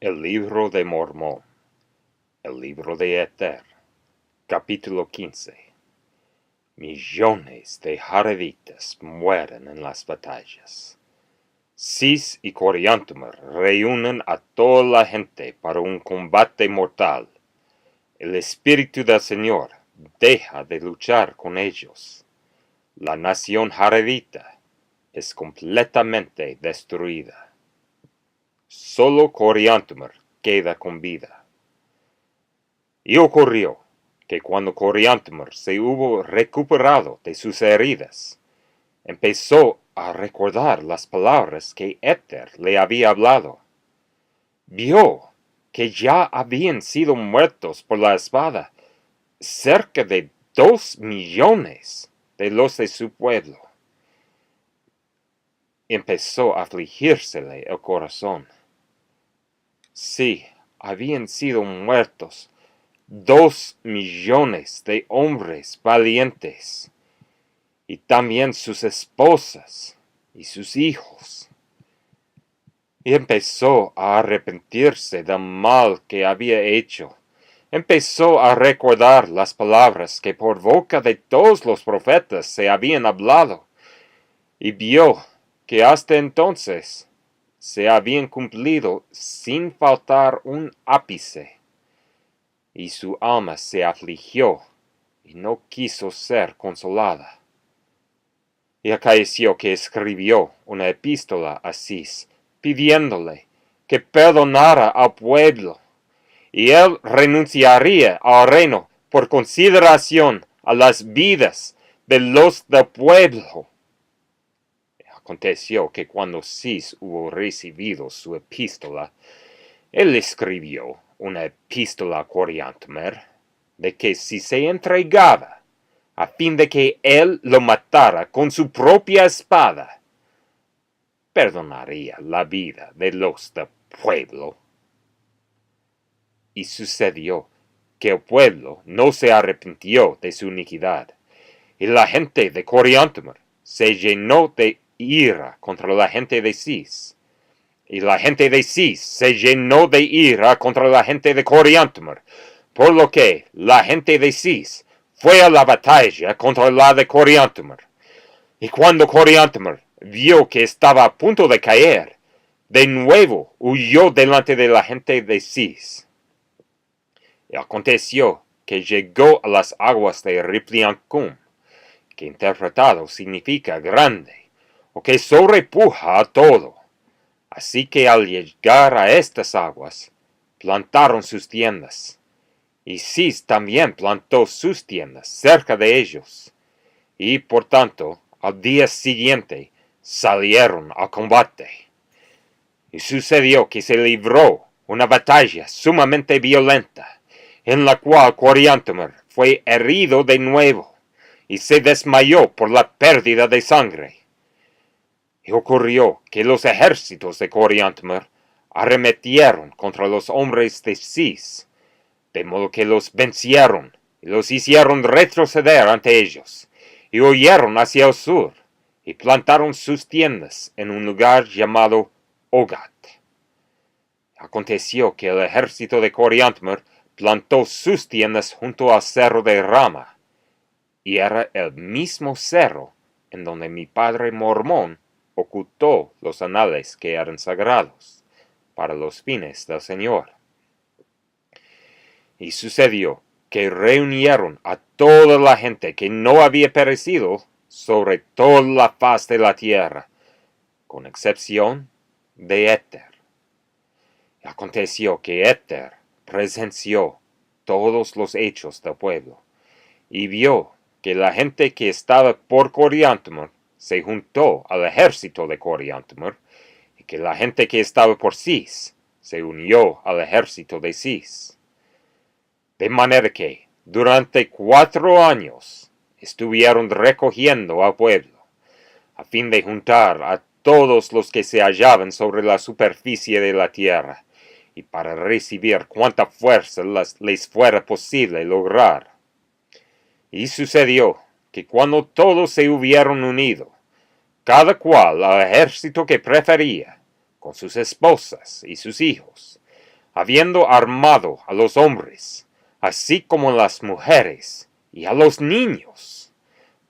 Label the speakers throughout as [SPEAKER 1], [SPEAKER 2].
[SPEAKER 1] El libro de Mormón, el libro de Ether, capítulo 15. Millones de jarevitas mueren en las batallas. Cis y Coriantumr reúnen a toda la gente para un combate mortal. El Espíritu del Señor deja de luchar con ellos. La nación jarevita es completamente destruida. Solo Coriantumr queda con vida. Y ocurrió que cuando Coriantumr se hubo recuperado de sus heridas, empezó a recordar las palabras que Ether le había hablado. Vio que ya habían sido muertos por la espada cerca de 2 millones de los de su pueblo. Empezó a afligírsele el corazón. Sí, habían sido muertos 2 millones de hombres valientes, y también sus esposas y sus hijos. Y empezó a arrepentirse del mal que había hecho. Empezó a recordar las palabras que por boca de todos los profetas se habían hablado, y vio que hasta entonces se habían cumplido sin faltar un ápice. Y su alma se afligió y no quiso ser consolada. Y acaeció que escribió una epístola a Cis, pidiéndole que perdonara al pueblo, y él renunciaría al reino por consideración a las vidas de los del pueblo. Aconteció que cuando Cis hubo recibido su epístola, él escribió una epístola a Coriantumr, de que si se entregaba, a fin de que él lo matara con su propia espada, perdonaría la vida de los del pueblo. Y sucedió que el pueblo no se arrepintió de su iniquidad, y la gente de Coriantumr se llenó de ira contra la gente de Cis. Y la gente de Cis se llenó de ira contra la gente de Coriantumr, por lo que la gente de Cis fue a la batalla contra la de Coriantumr. Y cuando Coriantumr vio que estaba a punto de caer, de nuevo huyó delante de la gente de Cis. Y aconteció que llegó a las aguas de Ripliancum, que interpretado significa grande, o que sobrepuja a todo. Así que al llegar a estas aguas, plantaron sus tiendas. Y Cis también plantó sus tiendas cerca de ellos. Y por tanto, al día siguiente, salieron al combate. Y sucedió que se libró una batalla sumamente violenta, en la cual Coriantumr fue herido de nuevo, y se desmayó por la pérdida de sangre. Y ocurrió que los ejércitos de Coriantumr arremetieron contra los hombres de Cis, de modo que los vencieron y los hicieron retroceder ante ellos, y huyeron hacia el sur, y plantaron sus tiendas en un lugar llamado Ogat. Aconteció que el ejército de Coriantumr plantó sus tiendas junto al cerro de Rama, y era el mismo cerro en donde mi padre Mormón ocultó los anales que eran sagrados para los fines del Señor. Y sucedió que reunieron a toda la gente que no había perecido sobre toda la faz de la tierra, con excepción de Ether. Y aconteció que Ether presenció todos los hechos del pueblo, y vio que la gente que estaba por Coriantumr se juntó al ejército de Coriantumr, y que la gente que estaba por Cis se unió al ejército de Cis. De manera que, durante 4 años, estuvieron recogiendo al pueblo, a fin de juntar a todos los que se hallaban sobre la superficie de la tierra, y para recibir cuanta fuerza les fuera posible lograr. Y sucedió que cuando todos se hubieron unido, cada cual al ejército que prefería, con sus esposas y sus hijos, habiendo armado a los hombres, así como a las mujeres y a los niños,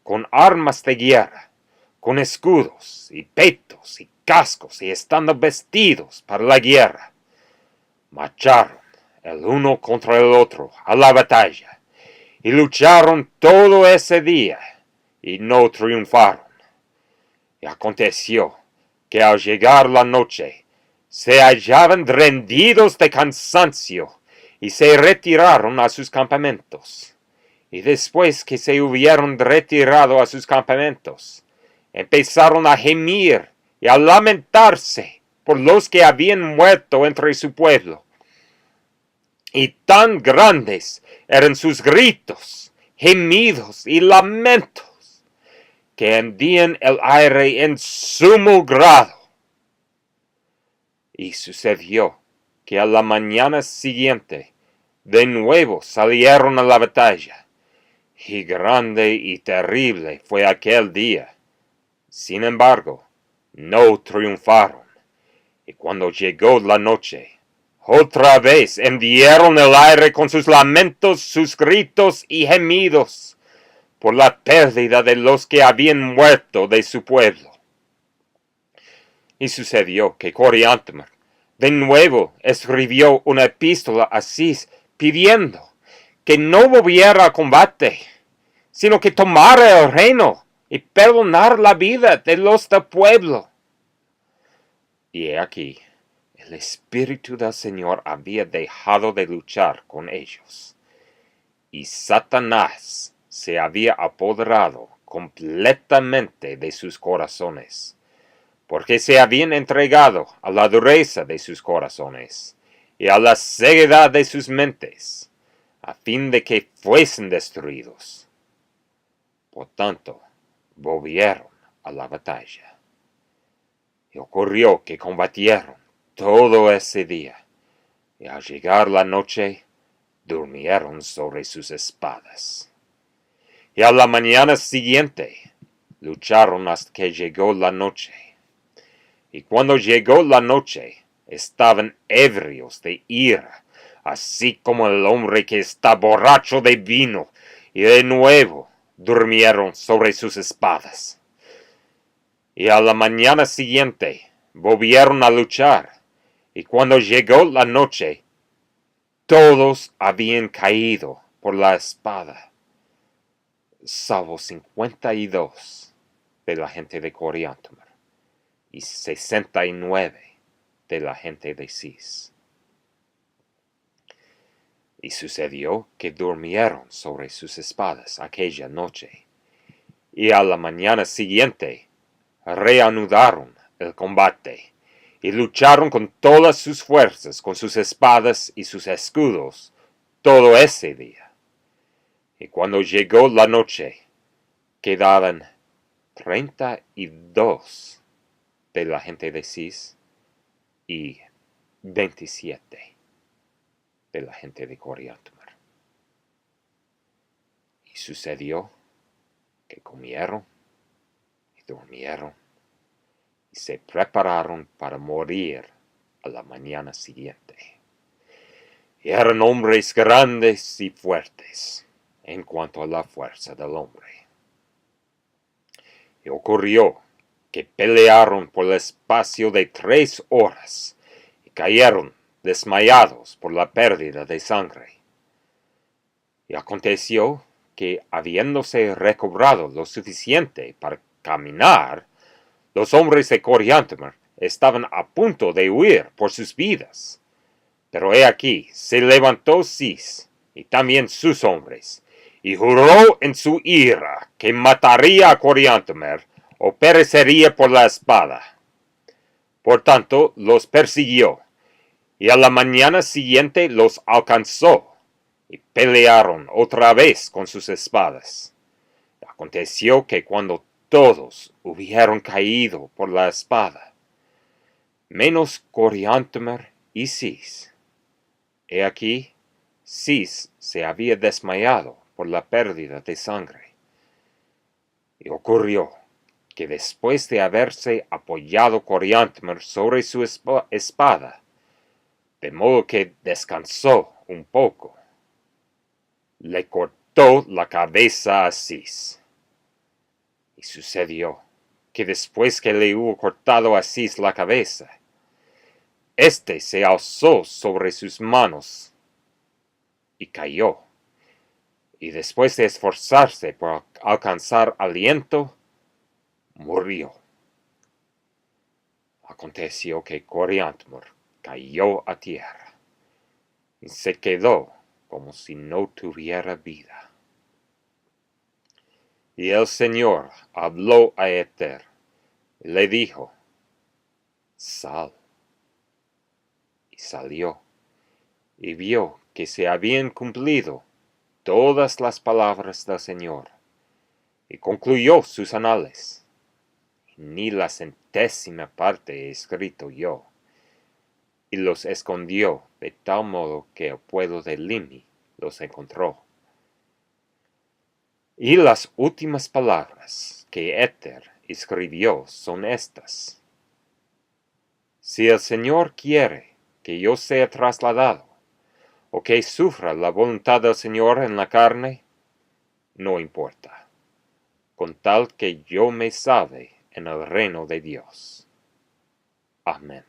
[SPEAKER 1] con armas de guerra, con escudos y pechos y cascos y estando vestidos para la guerra, marcharon el uno contra el otro a la batalla y lucharon todo ese día y no triunfaron. Y aconteció que al llegar la noche se hallaban rendidos de cansancio y se retiraron a sus campamentos. Y después que se hubieron retirado a sus campamentos, empezaron a gemir y a lamentarse por los que habían muerto entre su pueblo. Y tan grandes eran sus gritos, gemidos y lamentos, que hendían el aire en sumo grado. Y sucedió que a la mañana siguiente de nuevo salieron a la batalla, y grande y terrible fue aquel día. Sin embargo, no triunfaron, y cuando llegó la noche, otra vez hendieron el aire con sus lamentos, sus gritos y gemidos, por la pérdida de los que habían muerto de su pueblo. Y sucedió que Coriantumr de nuevo escribió una epístola a Cis pidiendo que no volviera al combate, sino que tomara el reino y perdonar la vida de los del pueblo. Y he aquí, el Espíritu del Señor había dejado de luchar con ellos, y Satanás se había apoderado completamente de sus corazones, porque se habían entregado a la dureza de sus corazones y a la ceguedad de sus mentes, a fin de que fuesen destruidos. Por tanto, volvieron a la batalla. Y ocurrió que combatieron todo ese día, y al llegar la noche, durmieron sobre sus espadas. Y a la mañana siguiente, lucharon hasta que llegó la noche. Y cuando llegó la noche, estaban ebrios de ira, así como el hombre que está borracho de vino, y de nuevo durmieron sobre sus espadas. Y a la mañana siguiente volvieron a luchar, y cuando llegó la noche, todos habían caído por la espada, salvo 52 de la gente de Coriantumr y 69 de la gente de Cis. Y sucedió que durmieron sobre sus espadas aquella noche, y a la mañana siguiente reanudaron el combate, y lucharon con todas sus fuerzas, con sus espadas y sus escudos, todo ese día. Y cuando llegó la noche, quedaban 32 de la gente de Cis y 27 de la gente de Coriantumr. Y sucedió que comieron y durmieron y se prepararon para morir a la mañana siguiente. Y eran hombres grandes y fuertes en cuanto a la fuerza del hombre. Y ocurrió que pelearon por el espacio de 3 horas y cayeron desmayados por la pérdida de sangre. Y aconteció que, habiéndose recobrado lo suficiente para caminar, los hombres de Coriantumr estaban a punto de huir por sus vidas. Pero he aquí, se levantó Cis y también sus hombres, y juró en su ira que mataría a Coriantumr o perecería por la espada. Por tanto, los persiguió, y a la mañana siguiente los alcanzó, y pelearon otra vez con sus espadas. Aconteció que cuando todos hubieron caído por la espada, menos Coriantumr y Cis, he aquí, Cis se había desmayado por la pérdida de sangre. Y ocurrió que después de haberse apoyado Coriantumr sobre su espada, de modo que descansó un poco. Le cortó la cabeza a Cis. Y sucedió que después que le hubo cortado a Cis la cabeza, éste se alzó sobre sus manos y cayó. Y después de esforzarse por alcanzar aliento, murió. Aconteció que Coriantumr cayó a tierra y se quedó como si no tuviera vida. Y el Señor habló a Éter y le dijo: sal. Y salió, y vio que se habían cumplido todas las palabras del Señor, y concluyó sus anales. Ni la 100ª parte he escrito yo, y los escondió de tal modo que el pueblo de Limi los encontró. Y las últimas palabras que Éter escribió son estas: si el Señor quiere que yo sea trasladado, o que sufra la voluntad del Señor en la carne, no importa, con tal que yo me salve en el reino de Dios. Amén.